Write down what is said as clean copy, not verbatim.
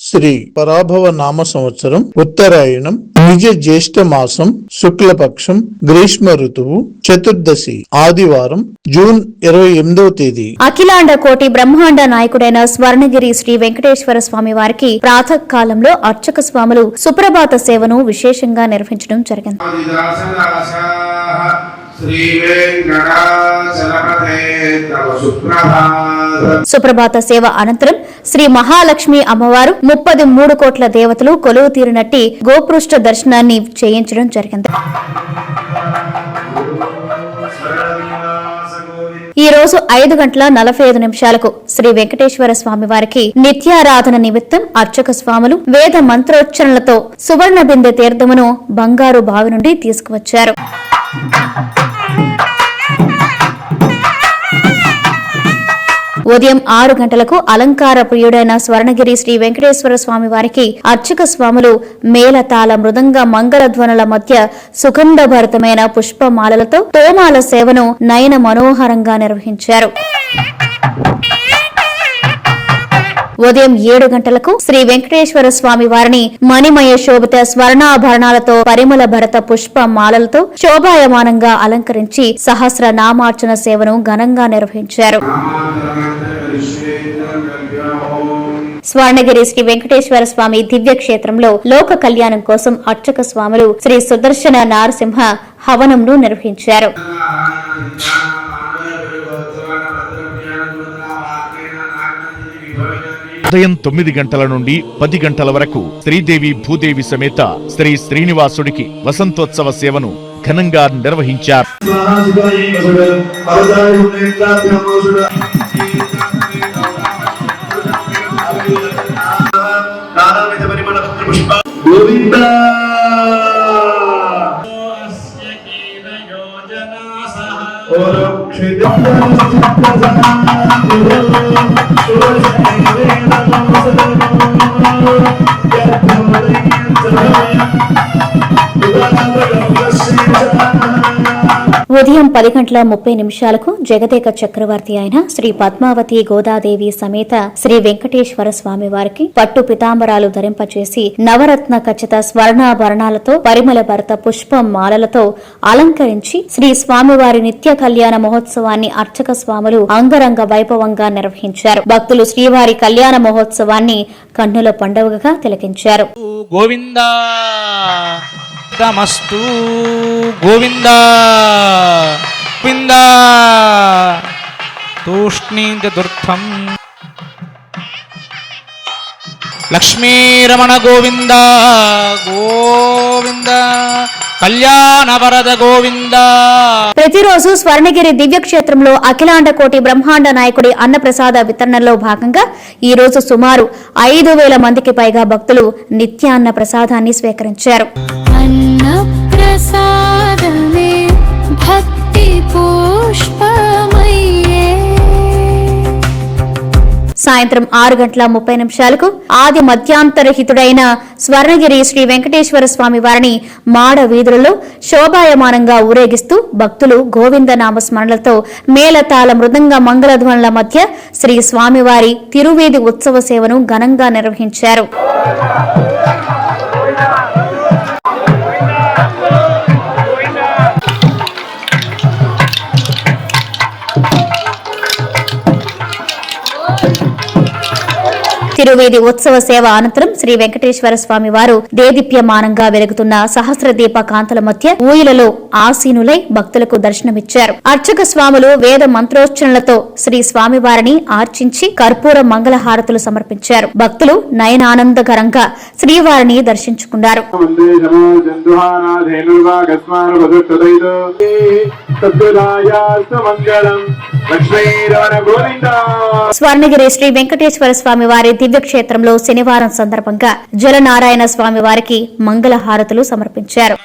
శ్రీ పరాభవ నామ సంవత్సరం ఉత్తరాయణం నిజ జ్యేష్ఠ మాసం శుక్లపక్షం గ్రీష్మ ఋతువు చతుర్దశి ఆదివారం జూన్ 28వ తేదీ. అఖిలాండ కోటి బ్రహ్మాండ నాయకుడైన స్వర్ణగిరి శ్రీ వెంకటేశ్వర స్వామి వారికి ప్రాతః కాలంలో అర్చక స్వాములు సుప్రభాత సేవను విశేషంగా నిర్వహించడం జరిగింది. సుప్రభాత సేవ అనంతరం శ్రీ మహాలక్ష్మి అమ్మవారు 33 కోట్ల దేవతలు కొలువు తీరినట్టి గోపృష్ఠ దర్శనాన్ని చేయించడం జరిగింది. ఈ రోజు 5:45 శ్రీ వెంకటేశ్వర స్వామి వారికి నిత్యారాధన నిమిత్తం అర్చక స్వాములు వేద మంత్రోచ్చరణలతో సువర్ణ బిందె తీర్థమును బంగారు బావి నుండి తీసుకువచ్చారు. ఉదయం 6 గంటలకు అలంకార ప్రియుడైన స్వర్ణగిరి శ్రీ వెంకటేశ్వర స్వామి వారికి అర్చక స్వాములు మేళతాళ మృదంగ మంగళధ్వనుల మధ్య సుగంధభరితమైన పుష్పమాలలతో తోమాల సేవను నయన మనోహరంగా నిర్వహించారు. ఉదయం 7 గంటలకు శ్రీ వెంకటేశ్వర స్వామి వారిని మణిమయ శోభిత స్వర్ణాభరణాలతో పరిమళ భరత పుష్ప మాలలతో శోభాయమానంగా అలంకరించి సహస్ర నామార్చన సేవను ఘనంగా నిర్వహించారు. స్వర్ణగిరి శ్రీ వెంకటేశ్వర స్వామి దివ్య క్షేత్రంలో లోక కళ్యాణం కోసం అర్చక స్వాములు శ్రీ సుదర్శన నారసింహ హవనంను నిర్వహించారు. ఉదయం 9 గంటల నుండి 10 గంటల వరకు శ్రీదేవి భూదేవి సమేత శ్రీ శ్రీనివాసుడికి వసంతోత్సవ సేవను ఘనంగా నిర్వహించారు. ఉదయం 10:30 జగదేక చక్రవర్తి అయిన శ్రీ పద్మావతి గోదాదేవి సమేత శ్రీ వెంకటేశ్వర స్వామి వారికి పట్టు పితాంబరాలు ధరింపచేసి నవరత్న ఖచ్చిత స్వర్ణాభరణాలతో పరిమళ భరత పుష్ప మాలలతో అలంకరించి శ్రీ స్వామివారి నిత్య కళ్యాణ మహోత్సవాన్ని అర్చక స్వాములు అంగరంగ వైభవంగా నిర్వహించారు. భక్తులు శ్రీవారి కళ్యాణ మహోత్సవాన్ని కన్నుల పండుగగా తిలకించారు. గోవిందా నమస్తు గోవిందా గోవిందా తూష్ణీం చతుర్థం లక్ష్మీరమణ గోవిందా గోవిందా కళ్యాణ వరద గోవిందా. ప్రతిరోజు స్వర్ణగిరి దివ్యక్షేత్రంలో అఖిలాండ కోటి బ్రహ్మాండ నాయకుడి అన్నప్రసాద వితరణలో భాగంగా ఈ రోజు సుమారు 5,000 మందికి పైగా భక్తులు నిత్యాన్న ప్రసాదాన్ని స్వీకరించారు. అన్నప్రసాదమే భక్తి పుష్పమయ్యే. సాయంత్రం 6:30 ఆది మధ్యాంతరహితుడైన స్వర్ణగిరి శ్రీ వెంకటేశ్వర స్వామి వారిని మాడ వీధులలో శోభాయమానంగా ఊరేగిస్తూ భక్తులు గోవింద నామస్మరణలతో మేళతాళ మృదంగ మంగళధ్వనుల మధ్య శ్రీ స్వామివారి తిరువీధి ఉత్సవ సేవను ఘనంగా నిర్వహించారు. తిరువేది ఉత్సవ సేవ అనంతరం శ్రీ వెంకటేశ్వర స్వామి వారు దేదీప్యమానంగా వెలుగుతున్న సహస్ర దీప కాంతుల మధ్య ఊయలలో ఆసీనులై భక్తులకు దర్శనమిచ్చారు. అర్చక స్వాములు వేద మంత్రోచ్చరణలతో శ్రీ స్వామివారిని ఆర్చించి కర్పూర మంగళహారతులు సమర్పించారు. భక్తులు నయనానందకరంగా శ్రీవారిని దర్శించుకున్నారు. స్వర్ణగిరి శ్రీ వెంకటేశ్వర స్వామి వారి దివ్యక్షేత్రంలో శనివారం సందర్భంగా జలనారాయణ స్వామి వారికి మంగళహారతులు సమర్పించారు.